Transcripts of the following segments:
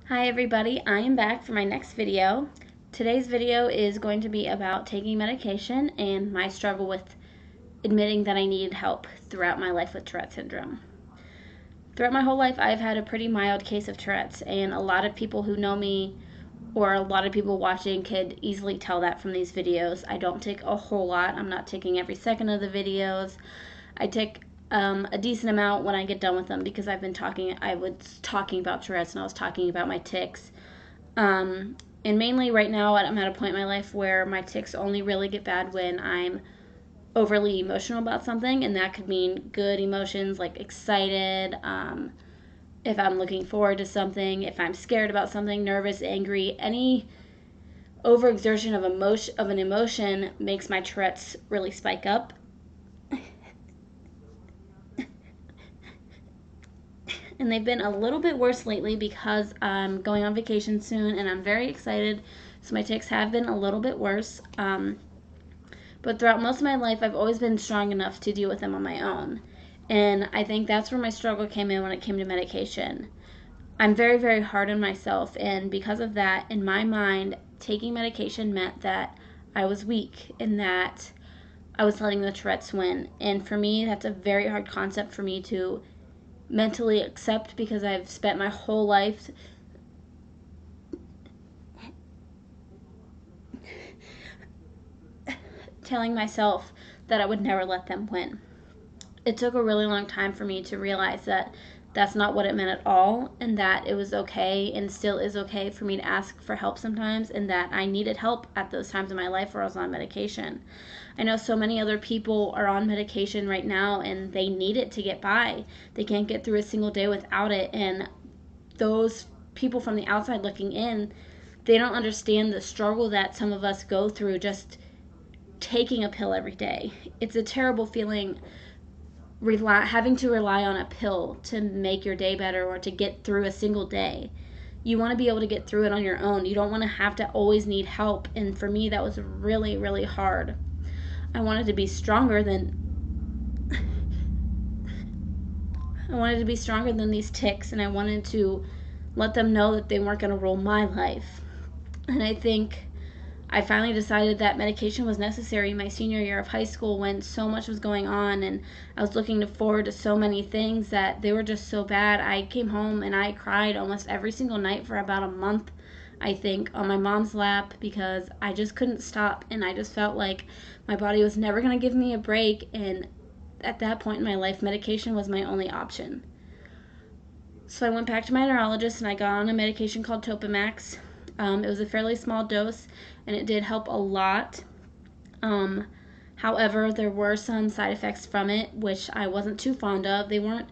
Hi everybody, I am back for my next video. Today's video is going to be about taking medication and my struggle with admitting that I needed help throughout my life with Tourette syndrome. Throughout my whole life, I've had a pretty mild case of Tourette's, and a lot of people who know me or a lot of people watching could easily tell that from these videos. I don't take a whole lot. I'm not taking every second of the videos. I take a decent amount when I get done with them because I was talking about Tourette's and I was talking about my tics. And mainly right now, I'm at a point in my life where my tics only really get bad when I'm overly emotional about something, and that could mean good emotions like excited, if I'm looking forward to something, if I'm scared about something, nervous, angry, any overexertion of an emotion makes my Tourette's really spike up. And they've been a little bit worse lately because I'm going on vacation soon and I'm very excited. So my tics have been a little bit worse. But throughout most of my life, I've always been strong enough to deal with them on my own. And I think that's where my struggle came in when it came to medication. I'm very, very hard on myself. And because of that, in my mind, taking medication meant that I was weak and that I was letting the Tourette's win. And for me, that's a very hard concept for me to mentally accept because I've spent my whole life telling myself that I would never let them win. It took a really long time for me to realize that that's not what it meant at all, and that it was okay and still is okay for me to ask for help sometimes, and that I needed help at those times in my life where I was on medication. I know so many other people are on medication right now and they need it to get by. They can't get through a single day without it, and those people from the outside looking in, they don't understand the struggle that some of us go through just taking a pill every day. It's a terrible feeling having to rely on a pill to make your day better or to get through a single day. You want to be able to get through it on your own. You don't want to have to always need help. And for me, that was really, really hard. I wanted to be stronger than I wanted to be stronger than these tics, and I wanted to let them know that they weren't going to rule my life. And I think I finally decided that medication was necessary my senior year of high school when so much was going on and I was looking forward to so many things that they were just so bad. I came home and I cried almost every single night for about a month, I think, on my mom's lap because I just couldn't stop, and I just felt like my body was never going to give me a break, and at that point in my life, medication was my only option. So I went back to my neurologist and I got on a medication called Topamax. It was a fairly small dose and it did help a lot. However, there were some side effects from it which I wasn't too fond of. They weren't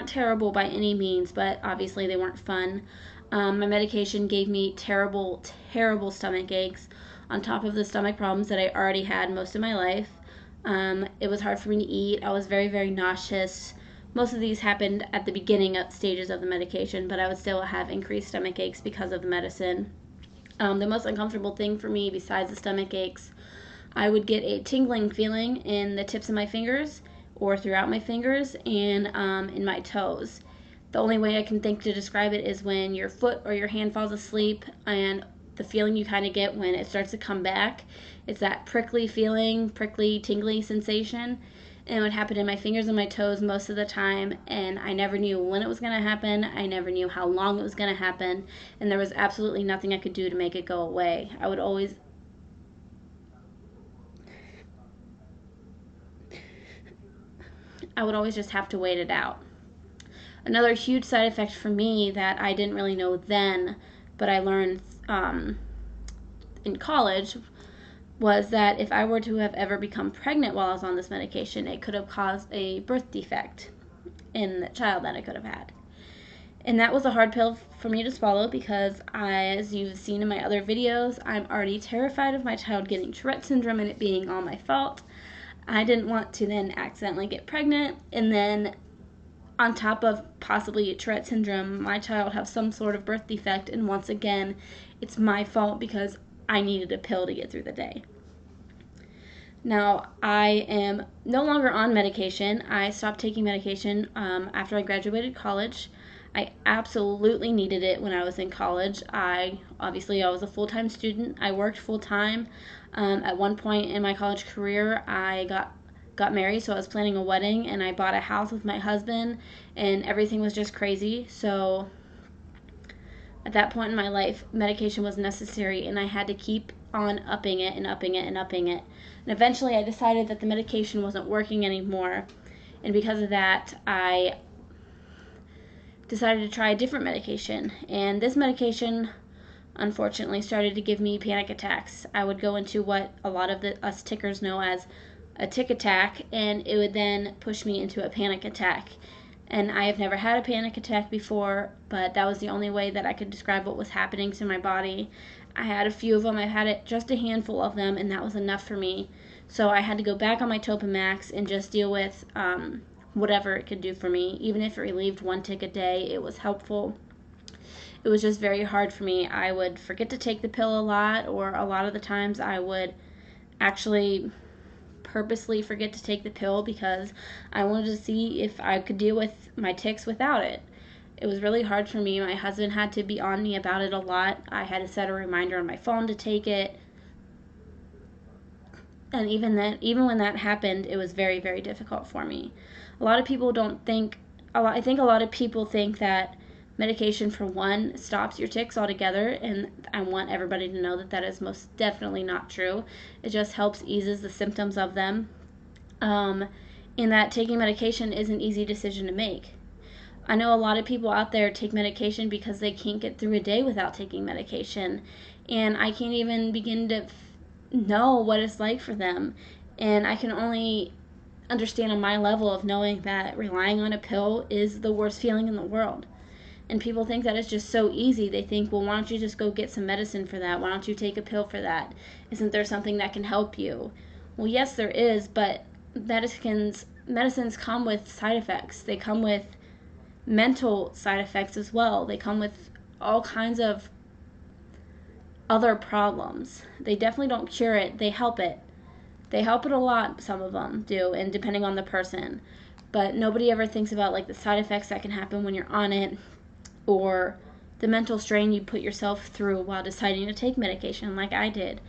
terrible by any means, but obviously they weren't fun. My medication gave me terrible, terrible stomach aches on top of the stomach problems that I already had most of my life. It was hard for me to eat. I was very, very nauseous. Most of these happened at the beginning stages of the medication, but I would still have increased stomach aches because of the medicine. The most uncomfortable thing for me, besides the stomach aches, I would get a tingling feeling in the tips of my fingers or throughout my fingers and in my toes. The only way I can think to describe it is when your foot or your hand falls asleep and the feeling you kind of get when it starts to come back. It's that prickly feeling, prickly, tingly sensation. And it would happen in my fingers and my toes most of the time, and I never knew when it was going to happen. I never knew how long it was going to happen, and there was absolutely nothing I could do to make it go away. I would always just have to wait it out. Another huge side effect for me that I didn't really know then, but I learned in college, was that if I were to have ever become pregnant while I was on this medication, it could have caused a birth defect in the child that I could have had. And that was a hard pill for me to swallow because, as you've seen in my other videos, I'm already terrified of my child getting Tourette syndrome and it being all my fault. I didn't want to then accidentally get pregnant and then, on top of possibly Tourette syndrome, my child have some sort of birth defect, and once again, it's my fault because I needed a pill to get through the day. Now, I am no longer on medication. I stopped taking medication after I graduated college. I absolutely needed it when I was in college. I was a full-time student. I worked full-time. At one point in my college career, I got married, so I was planning a wedding, and I bought a house with my husband, and everything was just crazy. So at that point in my life, medication was necessary, and I had to keep on upping it and upping it and upping it. And eventually, I decided that the medication wasn't working anymore, and because of that, I decided to try a different medication. And this medication, unfortunately, started to give me panic attacks. I would go into what a lot of us tickers know as a tic attack, and it would then push me into a panic attack. And I have never had a panic attack before, but that was the only way that I could describe what was happening to my body. I had a few of them. I've had just a handful of them, and that was enough for me. So I had to go back on my Topamax and just deal with whatever it could do for me. Even if it relieved one tick a day, it was helpful. It was just very hard for me. I would forget to take the pill a lot, or a lot of the times I would actually purposely forget to take the pill because I wanted to see if I could deal with my tics without it. It was really hard for me. My husband had to be on me about it a lot. I had to set a reminder on my phone to take it. And even when that happened, it was very, very difficult for me. A lot of people don't think, I think a lot of people think that medication, for one, stops your tics altogether, and I want everybody to know that that is most definitely not true. It just helps eases the symptoms of them, in that taking medication is an easy decision to make. I know a lot of people out there take medication because they can't get through a day without taking medication, and I can't even begin to know what it's like for them. And I can only understand on my level of knowing that relying on a pill is the worst feeling in the world. And people think that it's just so easy. They think, well, why don't you just go get some medicine for that? Why don't you take a pill for that? Isn't there something that can help you? Well, yes, there is, but medicines come with side effects. They come with mental side effects as well. They come with all kinds of other problems. They definitely don't cure it. They help it. They help it a lot, some of them do, and depending on the person. But nobody ever thinks about like the side effects that can happen when you're on it, or the mental strain you put yourself through while deciding to take medication like I did.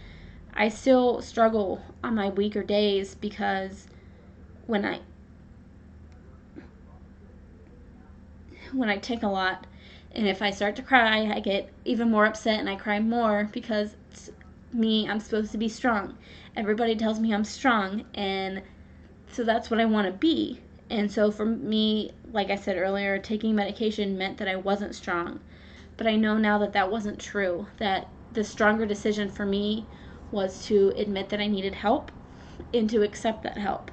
I still struggle on my weaker days because when I take a lot, and if I start to cry, I get even more upset and I cry more because it's me, I'm supposed to be strong. Everybody tells me I'm strong, and so that's what I want to be. And so for me, like I said earlier, taking medication meant that I wasn't strong. But I know now that that wasn't true, that the stronger decision for me was to admit that I needed help and to accept that help.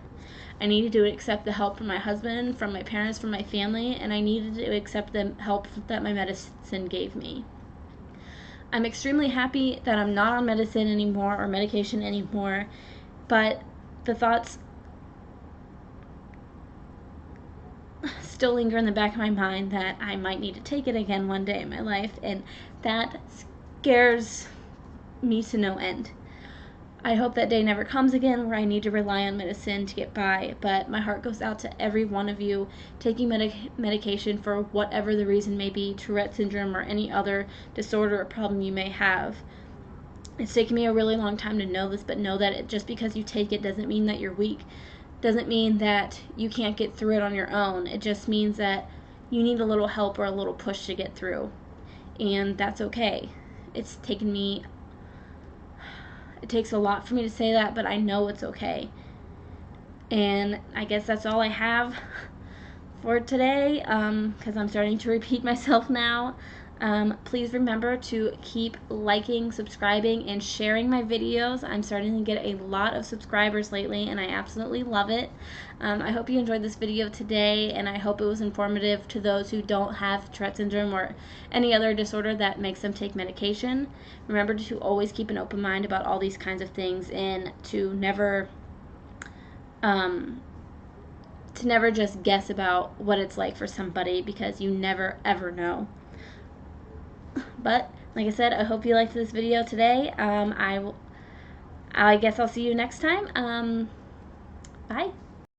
I needed to accept the help from my husband, from my parents, from my family, and I needed to accept the help that my medicine gave me. I'm extremely happy that I'm not on medicine anymore or medication anymore, but the thoughts still linger in the back of my mind that I might need to take it again one day in my life, and that scares me to no end. I hope that day never comes again where I need to rely on medicine to get by, but my heart goes out to every one of you taking medication for whatever the reason may be, Tourette syndrome or any other disorder or problem you may have. It's taken me a really long time to know this, but know that just because you take it doesn't mean that you're weak. Doesn't mean that you can't get through it on your own. It just means that you need a little help or a little push to get through. And that's okay. It takes a lot for me to say that, but I know it's okay. And I guess that's all I have for today, because I'm starting to repeat myself now. Please remember to keep liking, subscribing, and sharing my videos. I'm starting to get a lot of subscribers lately, and I absolutely love it. I hope you enjoyed this video today, and I hope it was informative to those who don't have Tourette syndrome or any other disorder that makes them take medication. Remember to always keep an open mind about all these kinds of things, and to never just guess about what it's like for somebody, because you never ever know. But like I said, I hope you liked this video today. I guess I'll see you next time. Bye.